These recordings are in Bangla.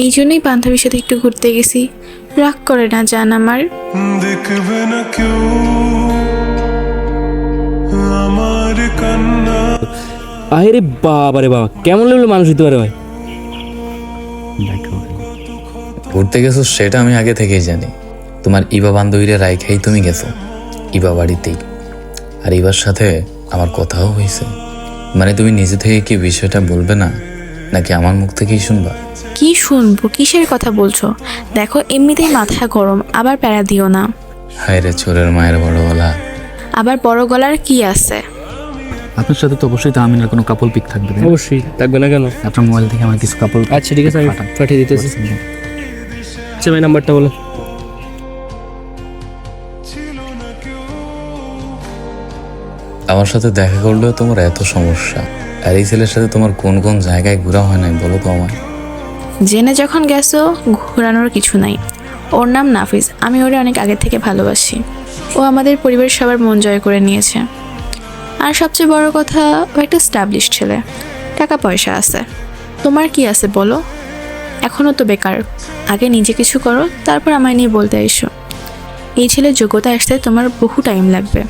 এই জন্যই বান্ধবীর সাথে একটু ঘুরতে গেছি। রাগ করে না জান আমার। দেখবে না কেউ আমার কান্না। আরে বাবা রে বাবা, কেমন লাগলো মানুষ হইতে পারে ভাই? ঘুরতে গেছো সেটা আমি আগে থেকেই জানি। তোমার ইবা বান্ধবীরা রাইখাই তুমি গেছো ইবা বাড়িতেই, আর ইবার সাথে আমার কথাও হয়েছে। মানে তুমি নিজে থেকে কি বিষয়টা বলবে না, নাকি আমার মুখ থেকেই শুনবা? কি শুনবো? কিসের কথা বলছো? দেখো এমনিতেই মাথা গরম, আবার প্যারা দিও না। হায় রে চোরের মায়ের বড় গলা। আবার বড় গলার কি আছে? আপনার সাথে তো অবশ্যই তো আমিনার কোনো কাপল পিক থাকবে, তাই না? অবশ্যই থাকবে না কেন? আপনার মোবাইল থেকে আমার কিছু কাপল আচ্ছা ঠিক আছে, আমি পাঠিয়ে দিতেছি। আচ্ছা ভাই, নাম্বারটা বলো। আমার সাথে দেখা করলেও তোমার এত সমস্যা, আর এই ছেলের সাথে তোমার কোন কোন জায়গায় ঘোরা হয় নাই বলো তো আমায়। জেনে যখন গেছো, ঘোরানোর কিছু নাই। ওর নাম নাফিস, আমি ওরে অনেক আগে থেকে ভালোবাসি। ও আমাদের পরিবারের সবার মন জয় করে নিয়েছে। আর সবচেয়ে বড় কথা, ও একটা স্টাবলিশ ছেলে, টাকা পয়সা আছে। তোমার কি আছে বলো? এখনও তো বেকার। আগে নিজে কিছু করো, তারপর আমায় নিয়ে বলতে এসো। এই ছেলের যোগ্যতা আসতে তোমার বহু টাইম লাগবে।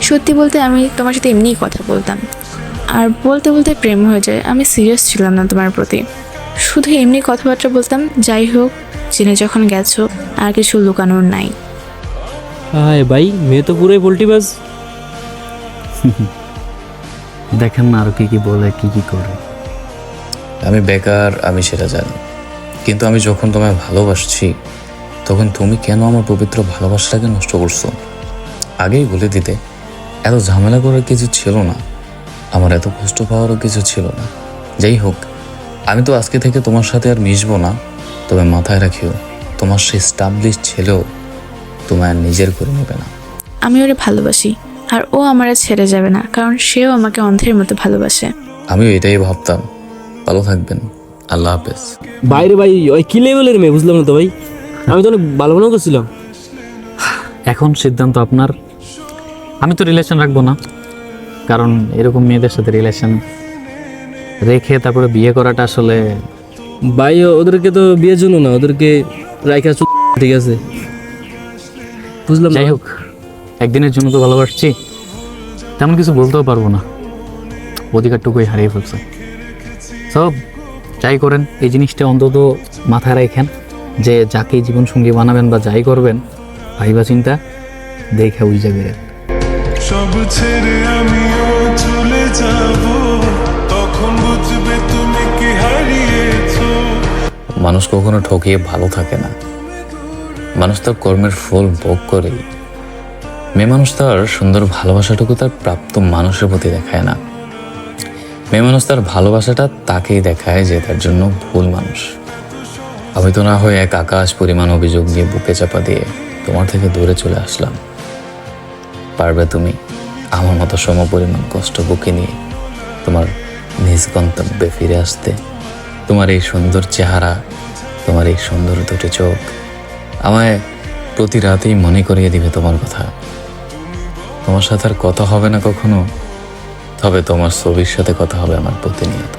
সত্যি বলতে আমি তোমার সাথে এমনিই কথা বলতাম, আর বলতে বলতে প্রেম হয়ে যায়। আমি সিরিয়াস ছিলাম না তোমার প্রতি, শুধু এমনি কথাবার্তা বলতাম। যাই হোক, জেনে যখন গেছো, আর কিছু লুকানোর নাই। হায় ভাই, মেয়ে তো পুরোই পোল্টিবাজ। দেখেন না আরো কি কি বলে, কি কি করে। আমি বেকার, আমি সেটা জানি, কিন্তু আমি যখন তোমায় ভালোবাসছি, তখন তুমি কেন আমার পবিত্র ভালোবাসাটাকে নষ্ট করছো? আগেই বলে দিতে, এত ঝামেলা করার কিছু ছিল না, আমার এত কষ্ট পাওয়ারও কিছু ছিল না। যাই হোক, আমি তো আজকে থেকে তোমার সাথে আর মিশবো না। তবে মাথায় রাখিও, তোমার সেই স্টাবলিশ ছেলেও তোমায় আর নিজের করে নেবে না। আমি ওরে ভালোবাসি, আর ও আমার ছেড়ে যাবে না, কারণ সেও আমাকে অন্ধের মতো ভালোবাসে। আমিও এটাই ভাবতাম। ভালো থাকবেন, আল্লাহ হাফেজ। বাইরে ভাই, ওই কি লেভেলের মেয়ে বুঝলাম না তো ভাই। আমি তো অনেক ভালো মনে করছিলাম। এখন সিদ্ধান্ত আপনার। আমি তো রিলেশন রাখবো না, কারণ এরকম মেয়েদের সাথে রিলেশন রেখে তারপরে বিয়ে করাটা আসলে ভাই ওদেরকে তো বিয়ের জন্য না, ওদেরকে রাইখা ঠিক আছে, বুঝলাম না। যাই হোক, একদিনের জন্য তো ভালোবাসছি, তেমন কিছু বলতেও পারবো না, অধিকারটুকুই হারিয়ে ফেলছে। সব যাই করেন, এই জিনিসটা অন্তত মাথায় রাখেন যে যাকে জীবন সঙ্গী বানাবেন বা যাই করবেন, ভাইবা চিন্তা দেখে বুঝে বেরেন। সব ছেড়ে আমিও চলে যাব, তখন বুঝবে তুমি কি হারিয়েছো। মানুষ কখনো ঠকিয়ে ভালো থাকে না, মানুষ তার কর্মের ফল ভোগ করেই। মেয়ে মানুষ তার সুন্দর ভালোবাসাটুকু তার প্রাপ্ত মানুষের প্রতি দেখায় না। মেয়ে মানুষ তার ভালোবাসাটা তাকেই দেখায় যে তার জন্য ভুল মানুষ। আমি তো না হয় এক আকাশ পরিমাণ অভিযোগ নিয়ে বুকে চাপা দিয়ে তোমার থেকে দূরে চলে আসলাম। পারবে তুমি আমার মতো সম পরিমাণ কষ্ট বুকে নিয়ে তোমার নিজ গন্তব্যে ফিরে আসতে? তোমার এই সুন্দর চেহারা, তোমার এই সুন্দর দুটি চোখ আমায় প্রতি রাতেই মনে করিয়ে দিবে তোমার কথা। তোমার সাথে আর কথা হবে না কখনো, তবে তোমার ছবির সাথে কথা হবে আমার প্রতিনিয়ত।